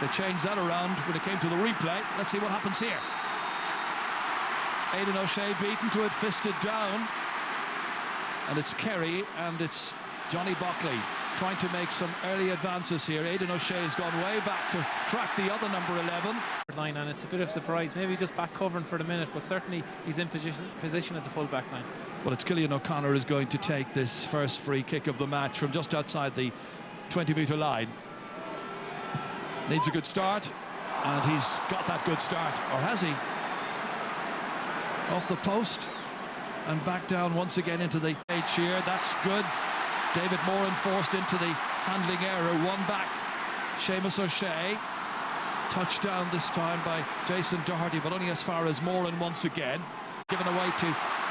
They changed that around when it came to the replay. Let's see what happens here. Aidan O'Shea beaten to it, fisted down. And it's Kerry and it's Johnny Buckley trying to make some early advances here. Aidan O'Shea has gone way back to track the other number 11. Line, and it's a bit of a surprise. Maybe just back covering for the minute, but certainly he's in position at the full back line. Well, it's Cillian O'Connor is going to take this first free kick of the match from just outside the 20-metre line. Needs a good start, and he's got that good start, or has he? Off the post and back down once again into the edge here. That's good. David Moran forced into the handling error. One back. Seamus O'Shea. Touchdown this time by Jason Doherty, but only as far as Moran once again. Given away to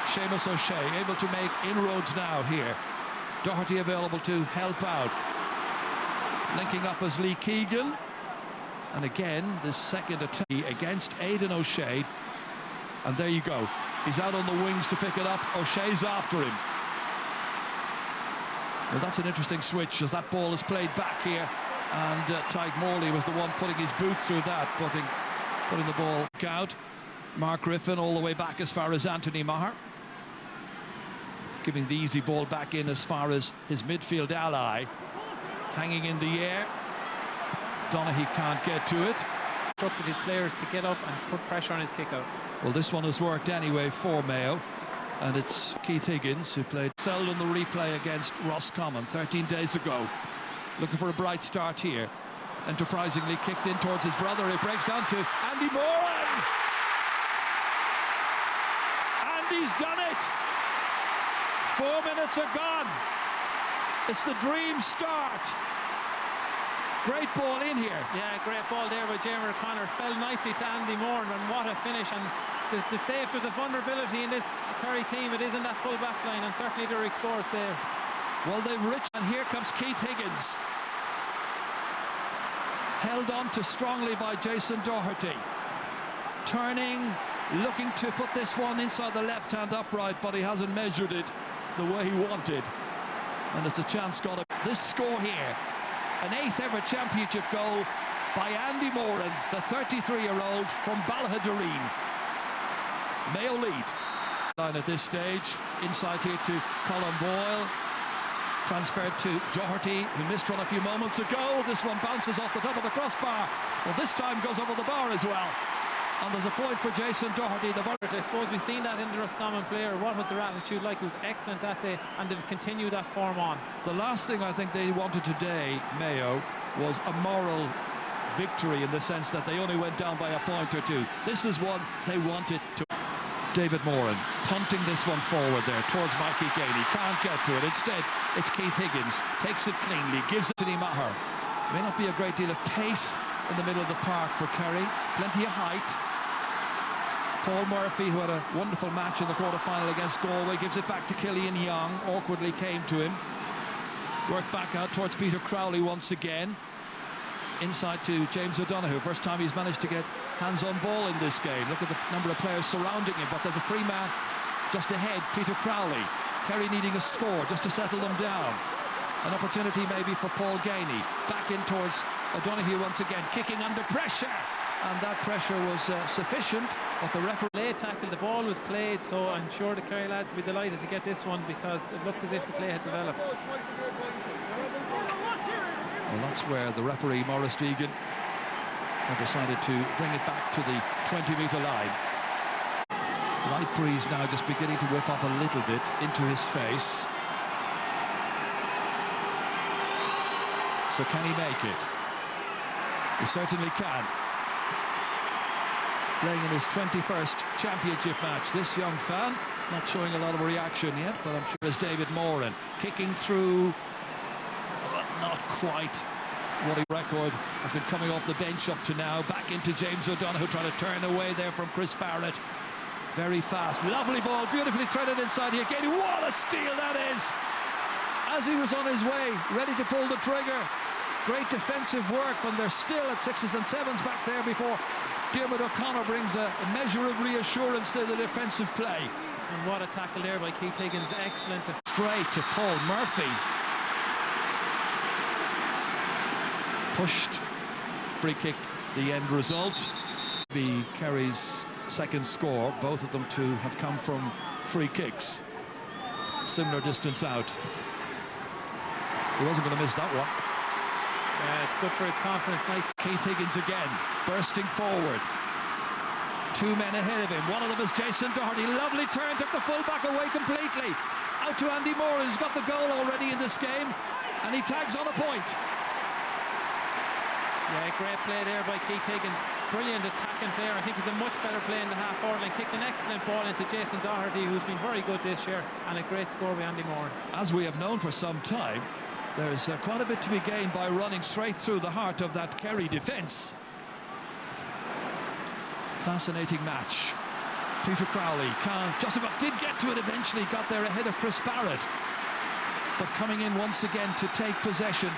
Seamus O'Shea, able to make inroads now here. Doherty available to help out. Linking up as Lee Keegan. And again, this second attack against Aidan O'Shea. And there you go. He's out on the wings to pick it up. O'Shea's after him. Well, that's an interesting switch as that ball is played back here. And Tyke Morley was the one putting his boot through that, putting the ball out. Mark Griffin all the way back as far as Anthony Maher. Giving the easy ball back in as far as his midfield ally. Hanging in the air. Donaghy can't get to it. Instructed his players to get up and put pressure on his kick out. Well, this one has worked anyway for Mayo. And it's Keith Higgins who played seldom the replay against Roscommon 13 days ago. Looking for a bright start here. Enterprisingly kicked in towards his brother. It breaks down to Andy Moran. And he's done it. 4 minutes are gone. It's the dream start. Great ball in here. Yeah, great ball there by Jamie O'Connor. Fell nicely to Andy Moran, and what a finish. And to say if there's a vulnerability in this Kerry team, it is in that full back line, and certainly they're exposed there. Well, they've rich, and here comes Keith Higgins. Held on to strongly by Jason Doherty. Turning, looking to put this one inside the left-hand upright, but he hasn't measured it the way he wanted. And it's a chance got it. This score here, an 8th ever championship goal by Andy Moran, the 33-year-old from Ballaghaderreen. Mayo lead. Line at this stage, inside here to Colin Boyle. Transferred to Doherty, who missed one a few moments ago. This one bounces off the top of the crossbar. Well, this time goes over the bar as well. And there's a point for Jason Doherty. I suppose we've seen that in the Roscommon player. What was their attitude like? It was excellent that day, and they've continued that form on. The last thing I think they wanted today, Mayo, was a moral victory in the sense that they only went down by a point or two. This is one they wanted to. David Moran punting this one forward there towards Mikey Gainey. Can't get to it. Instead, it's Keith Higgins. Takes it cleanly. Gives it to Anthony Maher. May not be a great deal of pace in the middle of the park for Kerry. Plenty of height. Paul Murphy, who had a wonderful match in the quarter-final against Galway, gives it back to Killian Young. Awkwardly came to him. Worked back out towards Peter Crowley once again. Inside to James O'Donoghue. First time he's managed to get hands-on ball in this game. Look at the number of players surrounding him, but there's a free man just ahead, Peter Crowley. Kerry needing a score just to settle them down. An opportunity maybe for Paul Gainey. Back in towards O'Donoghue once again, kicking under pressure. And that pressure was sufficient, but the referee... Late tackle, the ball was played, so I'm sure the Kerry lads will be delighted to get this one because it looked as if the play had developed. Well, that's where the referee, Maurice Deegan, had decided to bring it back to the 20-metre line. Light breeze now just beginning to whip up a little bit into his face. So can he make it? He certainly can. Playing in his 21st championship match, this young fan, not showing a lot of reaction yet, but I'm sure it's David Moran kicking through, but not quite what he record has been coming off the bench up to now. Back into James O'Donoghue, trying to turn away there from Chris Barrett. Very fast, lovely ball, beautifully threaded inside here. Again, what a steal that is! As he was on his way, ready to pull the trigger. Great defensive work, and they're still at 6s and 7s back there before Diarmuid O'Connor brings a measure of reassurance to the defensive play. And what a tackle there by Keith Higgins, excellent. Straight to Paul Murphy. Pushed free kick the end result. Be Kerry's second score, both of them to have come from free kicks. Similar distance out. He wasn't going to miss that one. Yeah, it's good for his confidence. Nice. Keith Higgins again, bursting forward. Two men ahead of him. One of them is Jason Doherty. Lovely turn, took the fullback away completely. Out to Andy Moore, who's got the goal already in this game, and he tags on a point. Yeah, great play there by Keith Higgins. Brilliant attacking player. I think he's a much better player in the half forward line. Kicked an excellent ball into Jason Doherty, who's been very good this year, and a great score by Andy Moore. As we have known for some time, there's quite a bit to be gained by running straight through the heart of that Kerry defence. Fascinating match. Peter Crowley just about did get to it eventually, got there ahead of Chris Barrett. But coming in once again to take possession,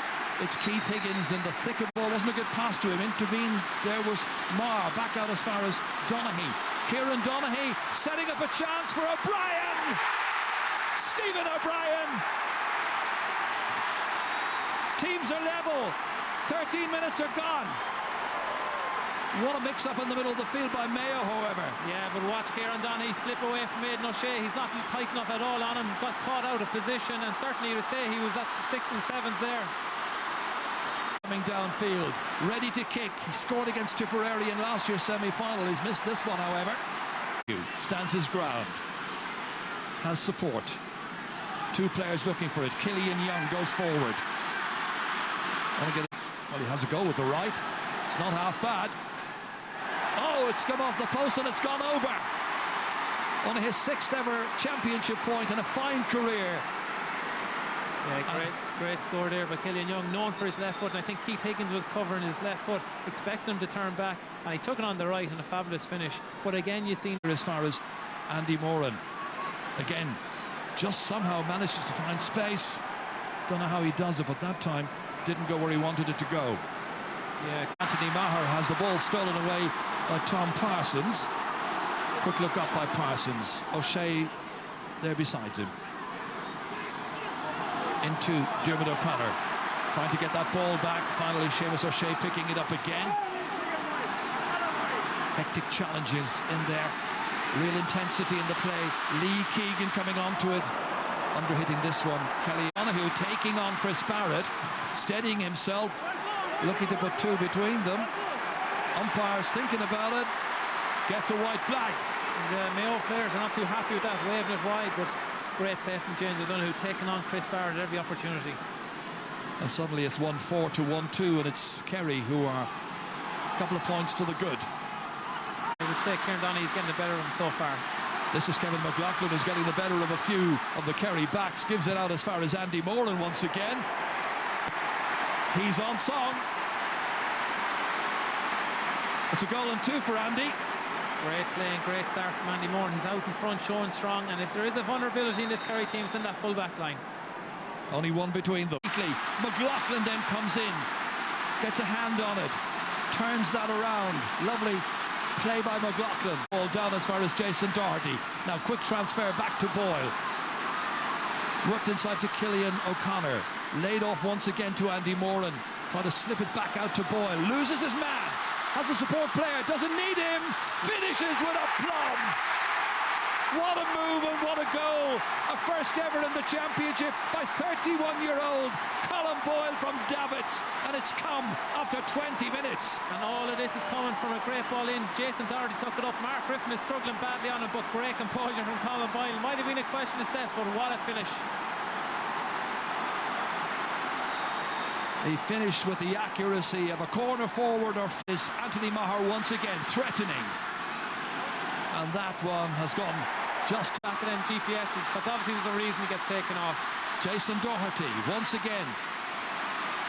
it's Keith Higgins in the thick of the ball. Wasn't a good pass to him. Intervened. There was Marr back out as far as Donaghy. Kieran Donaghy setting up a chance for O'Brien. Stephen O'Brien. Teams are level. 13 minutes are gone. What a mix-up in the middle of the field by Mayo, however. Yeah, but watch Kieran Donaghy slip away from Aidan O'Shea. He's not tight enough at all on him. Got caught out of position, and certainly you would say he was at 6 and 7s there. Coming downfield, ready to kick. He scored against Tipperary in last year's semi-final. He's missed this one, however. Stands his ground. Has support. Two players looking for it. Killian Young goes forward. Well, he has a go with the right. It's not half bad. Oh, it's come off the post and it's gone over. On his 6th ever championship point and a fine career. Yeah, great score there by Killian Young, known for his left foot, and I think Keith Higgins was covering his left foot, expecting him to turn back, and he took it on the right and a fabulous finish. But again, you see as far as Andy Moran, again, just somehow manages to find space. Don't know how he does it, but that time didn't go where he wanted it to go. Yeah, Anthony Maher has the ball stolen away by Tom Parsons. Quick look up by Parsons. O'Shea there beside him. Into Dermot O'Connor, trying to get that ball back. Finally, Seamus O'Shea picking it up again. Hectic challenges in there. Real intensity in the play. Lee Keegan coming onto it. Under-hitting this one. Kelly Donahue taking on Chris Barrett. Steadying himself. Looking to put two between them. Umpires thinking about it. Gets a white flag. The Mayo players are not too happy with that, waving it wide, but great play from James O'Donoghue, taking on Chris Barrett at every opportunity. And suddenly it's 1-4 to 1-2, and it's Kerry who are a couple of points to the good. I would say Kieran Donaghy's getting the better of him so far. This is Kevin McLaughlin, who's getting the better of a few of the Kerry backs. Gives it out as far as Andy Moran once again. He's on song. It's a goal and 2 for Andy. Great play and great start from Andy Moore. He's out in front, showing strong, and if there is a vulnerability in this Kerry team, it's in that full-back line. Only one between them. McLaughlin then comes in, gets a hand on it, turns that around. Lovely play by McLaughlin. Ball down as far as Jason Doherty. Now quick transfer back to Boyle. Worked inside to Killian O'Connor. Laid off once again to Andy Moran. Trying to slip it back out to Boyle. Loses his man. Has a support player, doesn't need him, finishes with aplomb. What a move and what a goal. A first ever in the championship by 31-year-old Colin Boyle from Davits, and it's come after 20 minutes. And all of this is coming from a great ball in. Jason Doherty took it up. Mark Griffin is struggling badly on it, but great composure from Colin Boyle. Might have been a question of steps, but what a finish. He finished with the accuracy of a corner forward, or is Anthony Maher once again threatening. And that one has gone just back at them GPSs, because obviously there's a reason he gets taken off. Jason Doherty once again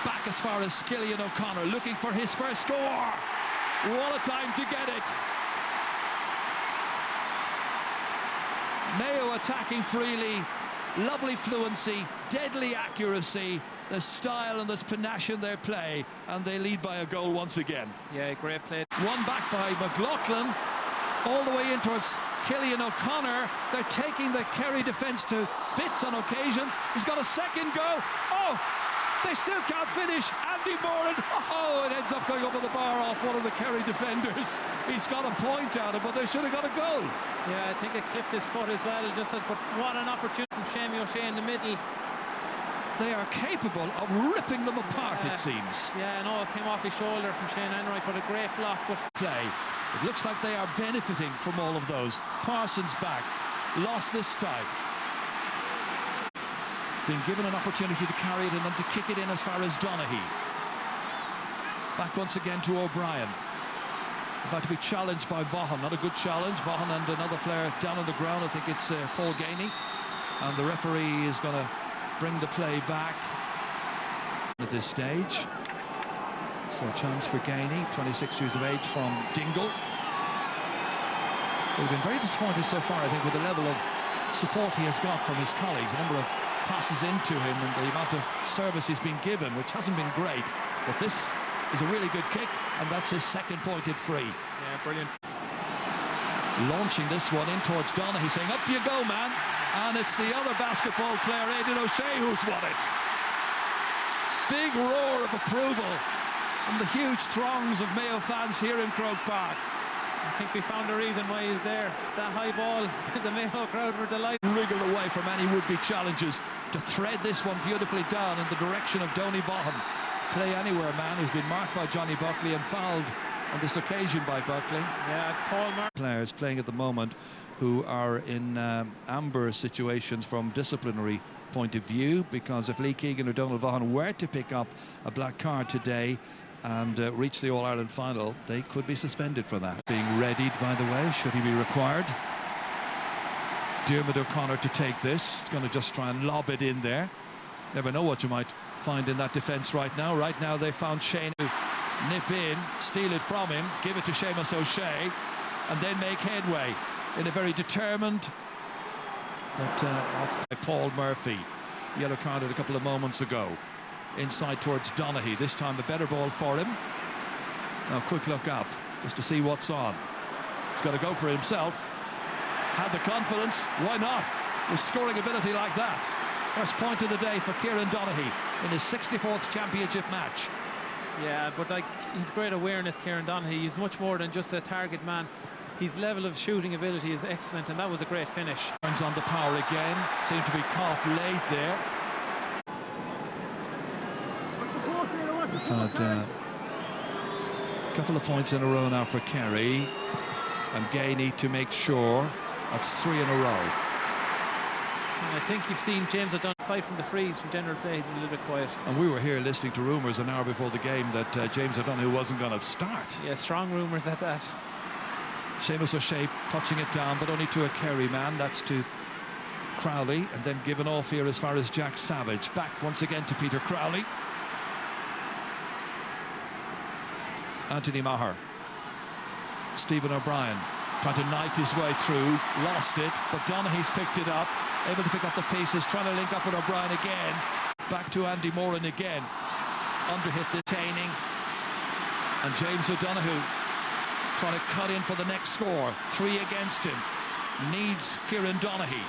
back as far as Killian O'Connor, looking for his first score. What a time to get it. Mayo attacking freely, lovely fluency, deadly accuracy. There's style and there's panache in their play, and they lead by a goal once again. Yeah, great play. One back by McLaughlin, all the way in towards Killian O'Connor. They're taking the Kerry defence to bits on occasions. He's got a second go. Oh, they still can't finish. And Moran, oh, it ends up going over the bar off one of the Kerry defenders. He's got a point at it, but they should have got a goal. Yeah, I think it clipped his foot as well. But what an opportunity from Shamey O'Shea in the middle. They are capable of ripping them apart, it seems. Yeah, no, it came off his shoulder from Shane Enright, but a great block. But play. It looks like they are benefiting from all of those. Parsons back, lost this time. Been given an opportunity to carry it and then to kick it in as far as Donaghy. Back once again to O'Brien. About to be challenged by Vaughan. Not a good challenge. Vaughan and another player down on the ground. I think it's Paul Gainey. And the referee is going to bring the play back at this stage. So a chance for Gainey, 26 years of age from Dingle. We've been very disappointed so far, I think, with the level of support he has got from his colleagues. A number of passes into him and the amount of service he's been given, which hasn't been great. But this is a really good kick, and that's his second pointed free. Yeah, brilliant. Launching this one in towards Donaghy, saying, up you go, man. And it's the other basketball player, Aidan O'Shea, who's won it. Big roar of approval from the huge throngs of Mayo fans here in Croke Park. I think we found a reason why he's there. That high ball, the Mayo crowd were delighted. Wriggled away from any would-be challenges to thread this one beautifully down in the direction of Donny Vaughan. Play anywhere man who's been marked by Johnny Buckley and fouled on this occasion by Buckley. Yeah, Paul Murphy. Players playing at the moment who are in amber situations from disciplinary point of view, because if Lee Keegan or Donald Vaughan were to pick up a black card today and reach the All-Ireland final, they could be suspended for that. Being readied, by the way, should he be required. Diarmuid O'Connor to take this. He's going to just try and lob it in there. Never know what you might find in that defence right now. Right now they found Shane to nip in, steal it from him, give it to Seamus O'Shea, and then make headway in a very determined, but by Paul Murphy. Yellow carded a couple of moments ago. Inside towards Donaghy, this time a better ball for him. Now quick look up, just to see what's on. He's got to go for himself. Had the confidence, why not? With scoring ability like that. First point of the day for Kieran Donaghy in his 64th championship match. Yeah, but he's great awareness, Kieran Donaghy. He's much more than just a target man. His level of shooting ability is excellent, and that was a great finish. Turns on the power again, seemed to be caught late there. We've had a couple of points in a row now for Kerry, and Gainey to make sure that's 3 in a row. And I think you've seen James O'Donoghue, aside from the freeze from general play, he's been a little bit quiet. And we were here listening to rumours an hour before the game that James O'Donoghue wasn't going to start. Yeah, strong rumours at that. Seamus O'Shea touching it down, but only to a Kerry man. That's to Crowley, and then given off here as far as Jack Savage. Back once again to Peter Crowley. Anthony Maher. Stephen O'Brien trying to knife his way through, lost it, but Donaghy's picked it up, able to pick up the pieces, trying to link up with O'Brien again. Back to Andy Moran again. Underhit detaining, and James O'Donoghue trying to cut in for the next score. 3 against him. Needs Kieran Donaghy.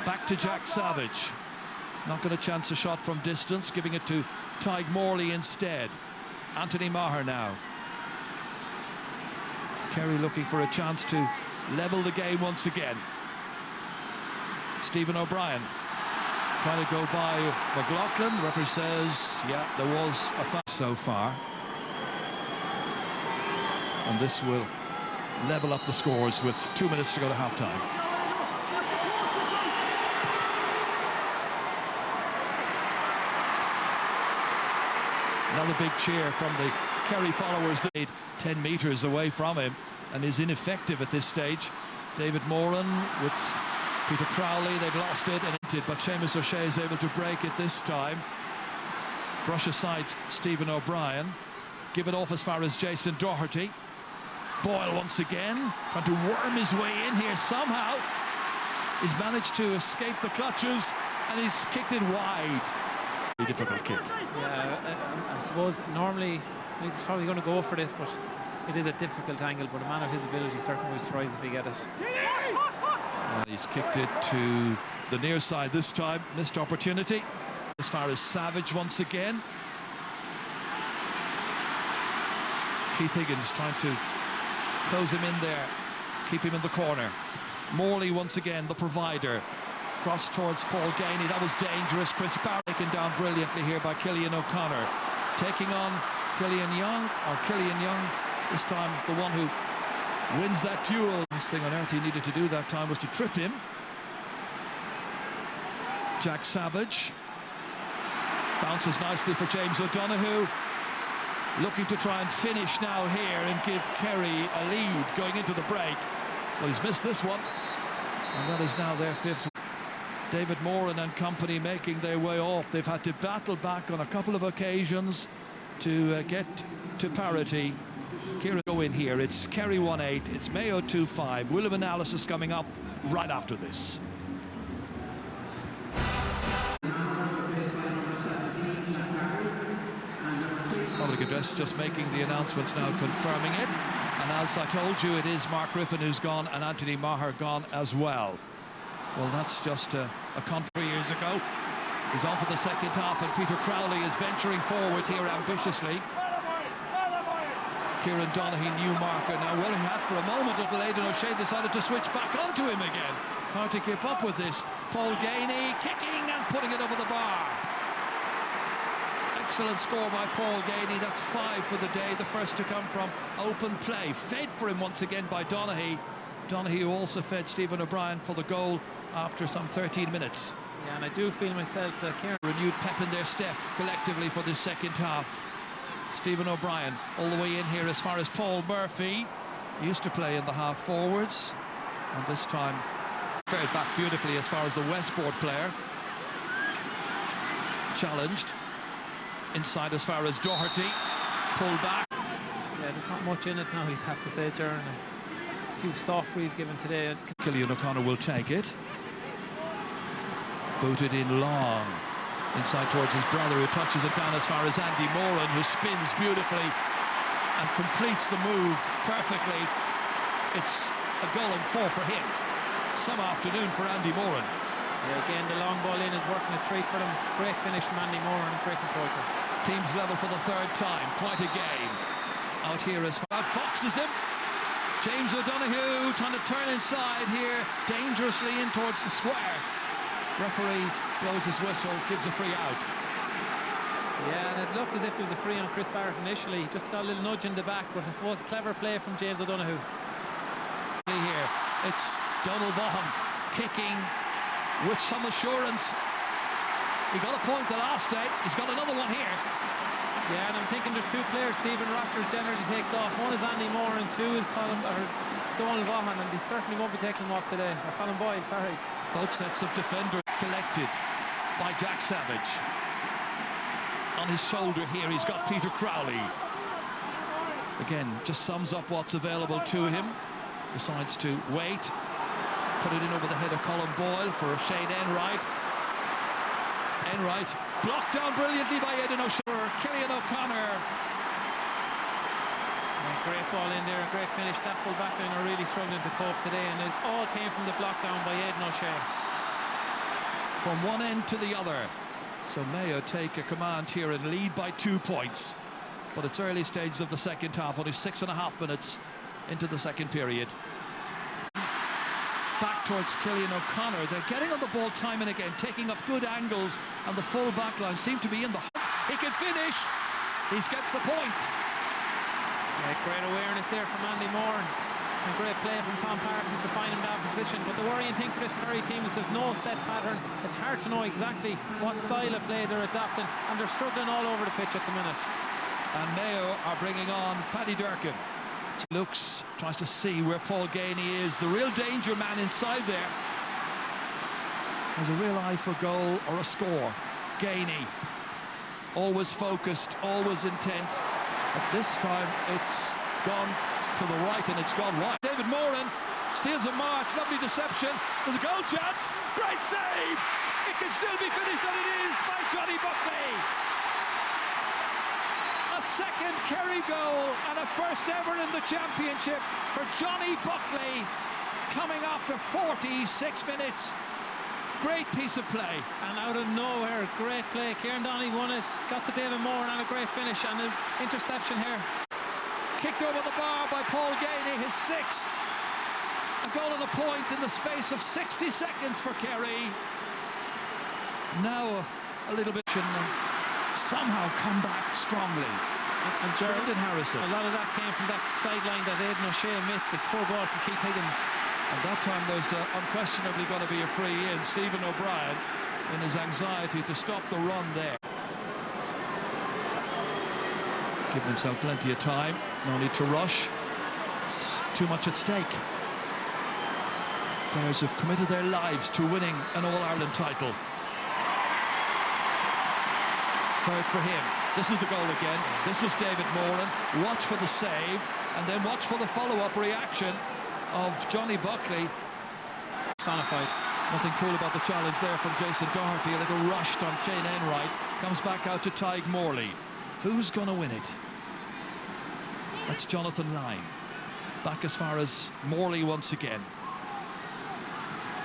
Back to Jack Savage. Not going to chance a shot from distance, giving it to Tyg Morley instead. Anthony Maher now. Kerry looking for a chance to level the game once again. Stephen O'Brien trying to go by McLaughlin. Referee says, yeah, there was a foul so far. And this will level up the scores with 2 minutes to go to half-time. Another big cheer from the Kerry followers. 10 metres away from him and is ineffective at this stage. David Moran with Peter Crowley, they've lost it, but Seamus O'Shea is able to break it this time. Brush aside Stephen O'Brien. Give it off as far as Jason Doherty. Boyle once again, trying to worm his way in here somehow. He's managed to escape the clutches, and he's kicked it wide. A difficult kick. Yeah, I suppose normally he's probably going to go for this, but it is a difficult angle. But a man of his ability certainly would be surprised if he get it. And he's kicked it to the near side this time. Missed opportunity. As far as Savage once again. Keith Higgins trying to close him in there, keep him in the corner. Morley once again, the provider. Cross towards Paul Gainey, that was dangerous. Chris Barry taken down brilliantly here by Cillian O'Connor. Taking on Cillian Young, this time the one who wins that duel. The thing on earth he needed to do that time was to trip him. Jack Savage bounces nicely for James O'Donoghue. Looking to try and finish now here and give Kerry a lead going into the break. Well, he's missed this one, and that is now their fifth. David Moran and company making their way off. They've had to battle back on a couple of occasions to get to parity. Kieran go in here. It's Kerry 1-8. It's Mayo 2-5. We'll have analysis coming up right after this. Public address just making the announcements now, confirming it. And as I told you, it is Mark Griffin who's gone and Anthony Maher gone as well. Well, that's just a country years ago. He's on for the second half, and Peter Crowley is venturing forward here ambitiously. Kieran Donaghy, new marker now. Well, he had for a moment until Aidan O'Shea decided to switch back onto him again. Hard to keep up with this. Paul Gainey kicking and putting it over the bar. Excellent score by Paul Gainey. That's 5 for the day, the first to come from open play. Fed for him once again by Donaghy. Donaghy who also fed Stephen O'Brien for the goal after some 13 minutes. Yeah, and I do feel myself that Kerry renewed pep in their step collectively for this second half. Stephen O'Brien all the way in here as far as Paul Murphy. He used to play in the half forwards, and this time fared back beautifully as far as the Westport player. Challenged inside as far as Doherty. Pulled back. Yeah, there's not much in it now, you'd have to say, Jaron. A few soft frees given today. Cillian O'Connor will take it. Booted in long. Inside towards his brother, who touches it down as far as Andy Moran, who spins beautifully and completes the move perfectly. It's a goal and 4 for him. Some afternoon for Andy Moran. Yeah, again, the long ball in is working a treat for them. Great finish from Andy Moran, great control. Teams level for the third time. Quite a game. Out here as far as foxes him. James O'Donoghue trying to turn inside here, dangerously in towards the square. Referee blows his whistle, gives a free out. Yeah, and it looked as if there was a free on Chris Barrett initially. Just got a little nudge in the back, but I suppose clever play from James O'Donoghue. Here, it's Donald Vaughan kicking with some assurance. He got a point the last day. He's got another one here. Yeah, and I'm thinking there's 2 players Stephen Rogers generally takes off. One is Andy Moore and 2 is Donald Vaughan, and he certainly won't be taking him off today. Or Colin Boyle, sorry. Both sets of defenders collected by Jack Savage. On his shoulder here, he's got Peter Crowley. Again, just sums up what's available to him. Decides to wait. Put it in over the head of Colin Boyle for Shane Enright. Enright blocked down brilliantly by Aidan O'Shea. Cillian O'Connor. Yeah, great ball in there, great finish. That full back line are really struggling to cope today, and it all came from the block down by Aidan O'Shea. From one end to the other. So Mayo take a command here and lead by 2 points. But it's early stages of the second half, only 6.5 minutes into the second period. Back towards Cillian O'Connor. They're getting on the ball time and again, taking up good angles, and the full back line seem to be in the hunt. He can finish. He gets the point. Yeah, great awareness there from Andy Moore, and great play from Tom Parsons to find him that position. But the worrying thing for this Kerry team is they've no set pattern. It's hard to know exactly what style of play they're adopting, and they're struggling all over the pitch at the minute. And Mayo are bringing on Paddy Durkin. Looks, tries to see where Paul Gainey is, the real danger man inside there. Has a real eye for goal or a score. Gainey, always focused, always intent. But this time it's gone to the right, and it's gone wide. David Moran steals a march, lovely deception. There's a goal chance, great save! It can still be finished, and it is by Johnny Buckley. A second Kerry goal and a first ever in the championship for Johnny Buckley, coming after 46 minutes. Great piece of play. And out of nowhere, great play. Kieran Donaghy won it, got to David Moore, and a great finish and an interception here. kicked over the bar by Paul Gainey, his 6th. A goal and a point in the space of 60 seconds for Kerry. Now a little bit somehow come back strongly. And Brendan Harrison. A lot of that came from that sideline that Aidan O'Shea missed, the poor ball from Keith Higgins. At that time there's unquestionably going to be a free in. Stephen O'Brien, in his anxiety to stop the run there, giving himself plenty of time, no need to rush. It's too much at stake. Players have committed their lives to winning an All-Ireland title. Third for him. This is the goal again. This was David Moran. Watch for the save, and then watch for the follow-up reaction of Johnny Buckley. Personified. Nothing cool about the challenge there from Jason Doherty. A little rushed on Shane Enright. Comes back out to Tyg Morley. Who's going to win it? That's Jonathan Lyne. Back as far as Morley once again.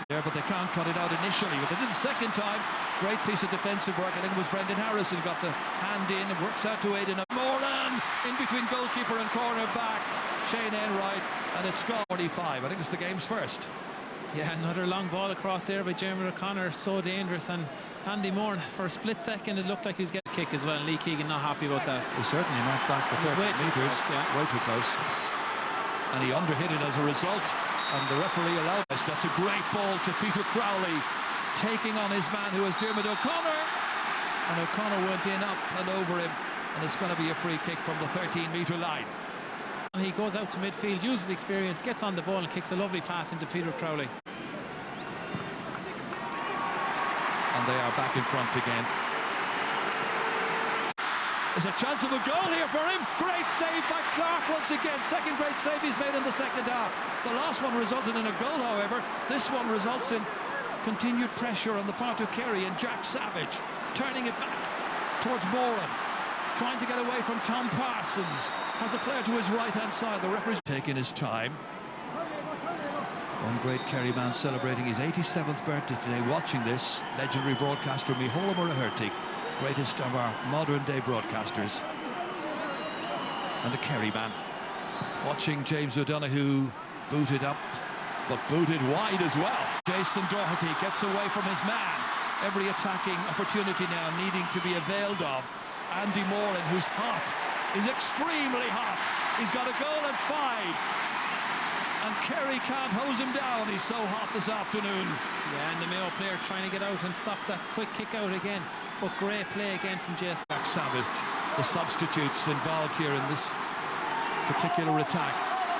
There, but they can't cut it out initially. But they did the second time. Great piece of defensive work. I think it was Brendan Harrison got the hand in. It works out to Aidan Moran in between goalkeeper and corner back. Shane Enright, and it's gone 45. I think it's the game's first. Yeah, another long ball across there by Jeremy O'Connor. So dangerous. And Andy Moran, for a split second, it looked like he was getting a kick as well. And Lee Keegan not happy about that. He certainly knocked back the 30 metres. Way too close. And he underhit it as a result. And the referee allowed this. That's a great ball to Peter Crowley, taking on his man who is Dermot O'Connor. And O'Connor went in up and over him. And it's going to be a free kick from the 13-metre line. And he goes out to midfield, uses experience, gets on the ball and kicks a lovely pass into Peter Crowley. And they are back in front again. There's a chance of a goal here for him. Great save by Clark once again. Second great save he's made in the second half. The last one resulted in a goal, however. This one results in continued pressure on the part of Kerry and Jack Savage, turning it back towards Moran, trying to get away from Tom Parsons. Has a player to his right-hand side. The referee's taking his time. One great Kerry man celebrating his 87th birthday today, watching this. Legendary broadcaster Micheál Murray, greatest of our modern-day broadcasters. And a Kerry man. Watching James O'Donoghue booted up, but booted wide as well. Jason Doherty gets away from his man. Every attacking opportunity now needing to be availed of. Andy Moran, who's hot, is extremely hot. He's got a goal and 5. And Kerry can't hose him down. He's so hot this afternoon. Yeah, and the Mayo player trying to get out and stop that quick kick out again. But great play again from Jason. Savage, the substitutes involved here in this particular attack.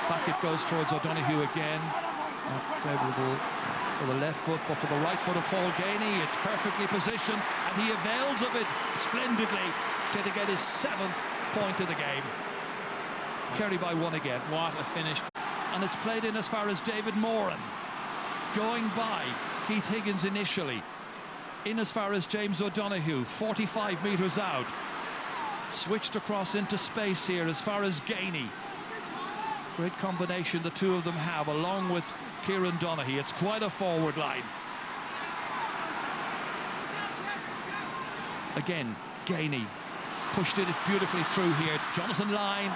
Back it goes towards O'Donoghue again. Not favourable for the left foot, but for the right foot of Paul Gainey. It's perfectly positioned, and he avails of it splendidly to get his 7th point of the game. Kerry by 1 again. What a finish. And it's played in as far as David Moran, going by Keith Higgins initially, in as far as James O'Donoghue, 45 metres out, switched across into space here as far as Gainey. Great combination the two of them have, along with Kieran Donaghy. It's quite a forward line. Again, Gainey pushed it beautifully through here. Jonathan Lyne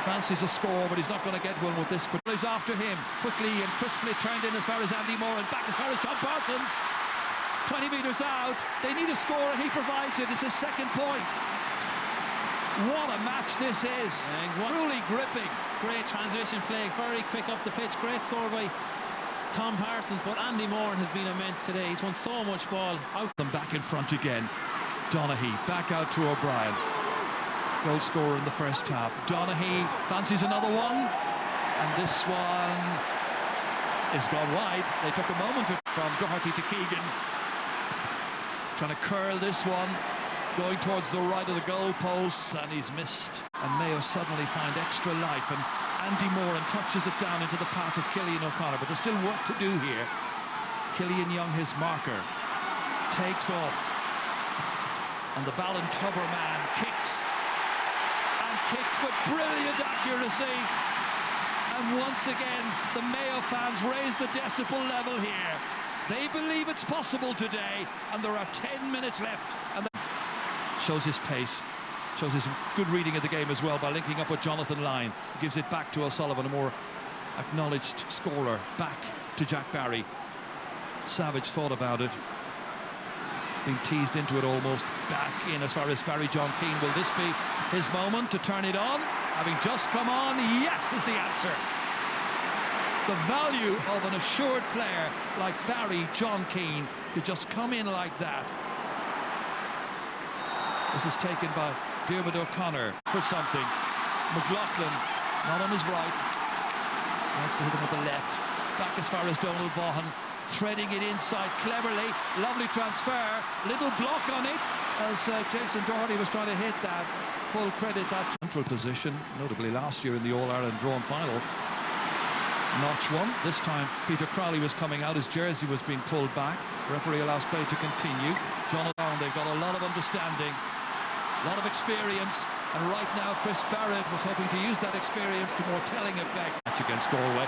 fancies a score, but he's not going to get one with this. But he's after him quickly and crisply, turned in as far as Andy Moran, back as far as Tom Parsons. 20 metres out. They need a score, and he provides it. It's his 2nd point. What a match this is. Truly gripping. Great transition play, very quick up the pitch. Great score by Tom Parsons, but Andy Moran has been immense today. He's won so much ball. Out them back in front again. Donaghy back out to O'Brien. Goal scorer in the first half. Donaghy fancies another one, and this one is gone wide. They took a moment from Doherty to Keegan, trying to curl this one, going towards the right of the goal posts, and he's missed. And Mayo suddenly find extra life, and Andy Moran touches it down into the path of Cillian O'Connor, but there's still work to do here. Cillian Young, his marker, takes off, and the Ballintubber man kicks with brilliant accuracy, and once again the Mayo fans raise the decibel level here. They believe it's possible today, and there are 10 minutes left, and shows his pace. Shows his good reading of the game as well by linking up with Jonathan Lyne. He gives it back to O'Sullivan, a more acknowledged scorer. Back to Jack Barry. Savage thought about it. Being teased into it almost. Back in as far as Barry John Keane. Will this be his moment to turn it on? Having just come on, yes is the answer. The value of an assured player like Barry John Keane to just come in like that. This is taken by Diarmuid O'Connor for something. McLaughlin not on his right. Wants to hit him with the left. Back as far as Donald Vaughan. Threading it inside cleverly. Lovely transfer. Little block on it as Jason Doherty was trying to hit that. Full credit that central position, notably last year in the All-Ireland drawn final. Notch one. This time Peter Crowley was coming out. His jersey was being pulled back. Referee allows play to continue. Jonathan, they've got a lot of understanding, a lot of experience, and right now Chris Barrett was hoping to use that experience to more telling effect. Match against Galway.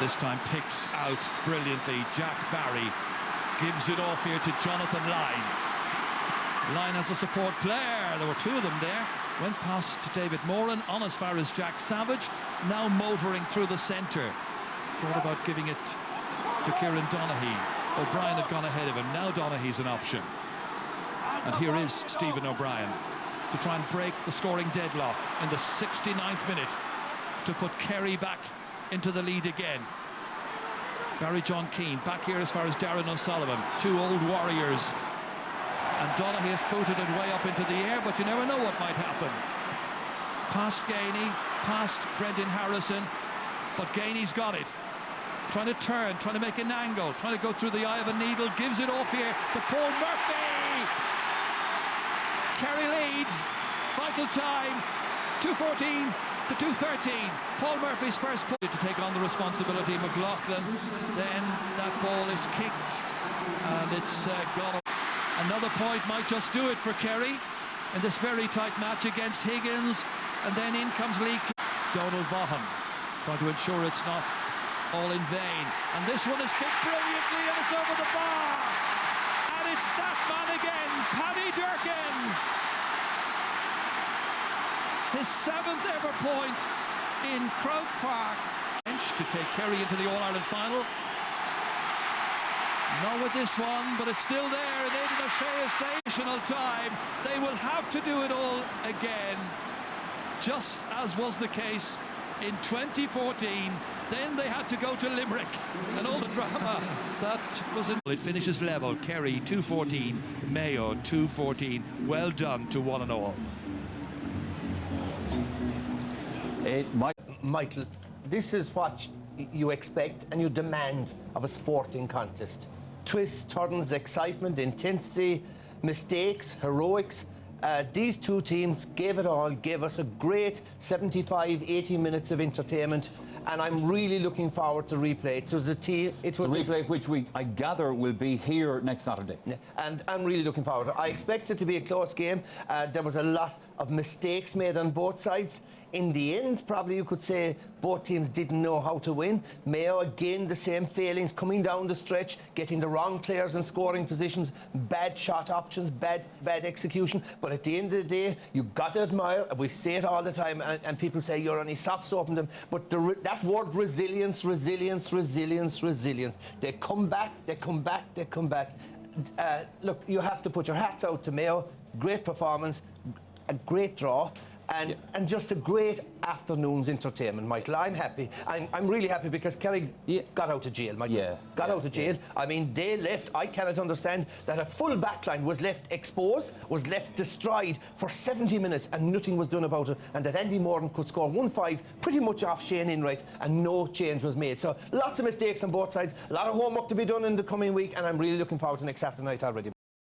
This time picks out brilliantly. Jack Barry gives it off here to Jonathan Lyne. Lyne has a support player. There were two of them there. Went past David Moran, on as far as Jack Savage. Now motoring through the centre. Thought about giving it to Kieran Donaghy. O'Brien had gone ahead of him. Now Donaghy's an option. And here is Stephen O'Brien to try and break the scoring deadlock in the 69th minute to put Kerry back into the lead again. Barry John Keane back here as far as Darren O'Sullivan. Two old warriors. And Donaghy has booted it way up into the air, but you never know what might happen. Past Gainey, past Brendan Harrison, but Gainey's got it. Trying to turn, trying to make an angle, trying to go through the eye of a needle, gives it off here to Paul Murphy! Kerry lead, vital time, 2:14 to 2:13. Paul Murphy's first point to take on the responsibility. McLaughlin, then that ball is kicked and it's gone. Another point might just do it for Kerry in this very tight match against Higgins, and then in comes Lee Donald Vaughan, trying to ensure it's not all in vain, and this one is kicked brilliantly and it's over the bar, and it's that man again, Paddy Durkin, his 7th ever point in Croke Park. To take Kerry into the All-Ireland final. Not with this one, but it's still there, and Aidan O'Shea is sensational time. They will have to do it all again, just as was the case in 2014. Then they had to go to Limerick, and all the drama that was in. It finishes level. Kerry 2:14, Mayo 2:14. Well done to one and all. Michael, this is what you expect and you demand of a sporting contest. Twists, turns, excitement, intensity, mistakes, heroics. These two teams gave it all, gave us a great 75, 80 minutes of entertainment, and I'm really looking forward to replay. It was a team. It was the replay, which I gather will be here next Saturday. Yeah, and I'm really looking forward to it. I expect it to be a close game. There was a lot of mistakes made on both sides. In the end, probably you could say both teams didn't know how to win. Mayo, again, the same failings, coming down the stretch, getting the wrong players in scoring positions, bad shot options, bad execution. But at the end of the day, you got to admire, we say it all the time, and people say you're only soft-soaping them, but that word resilience, resilience, resilience, resilience. They come back, they come back, they come back. Look, you have to put your hats out to Mayo. Great performance, a great draw. And just a great afternoon's entertainment, Michael. I'm happy. I'm really happy because Kerry got out of jail, Michael. Got out of jail. I mean, they left. I cannot understand that a full backline was left exposed, was left destroyed for 70 minutes and nothing was done about it, and that Andy Moran could score 1-5 pretty much off Shane Enright and no change was made. So lots of mistakes on both sides, a lot of homework to be done in the coming week, and I'm really looking forward to next Saturday night already.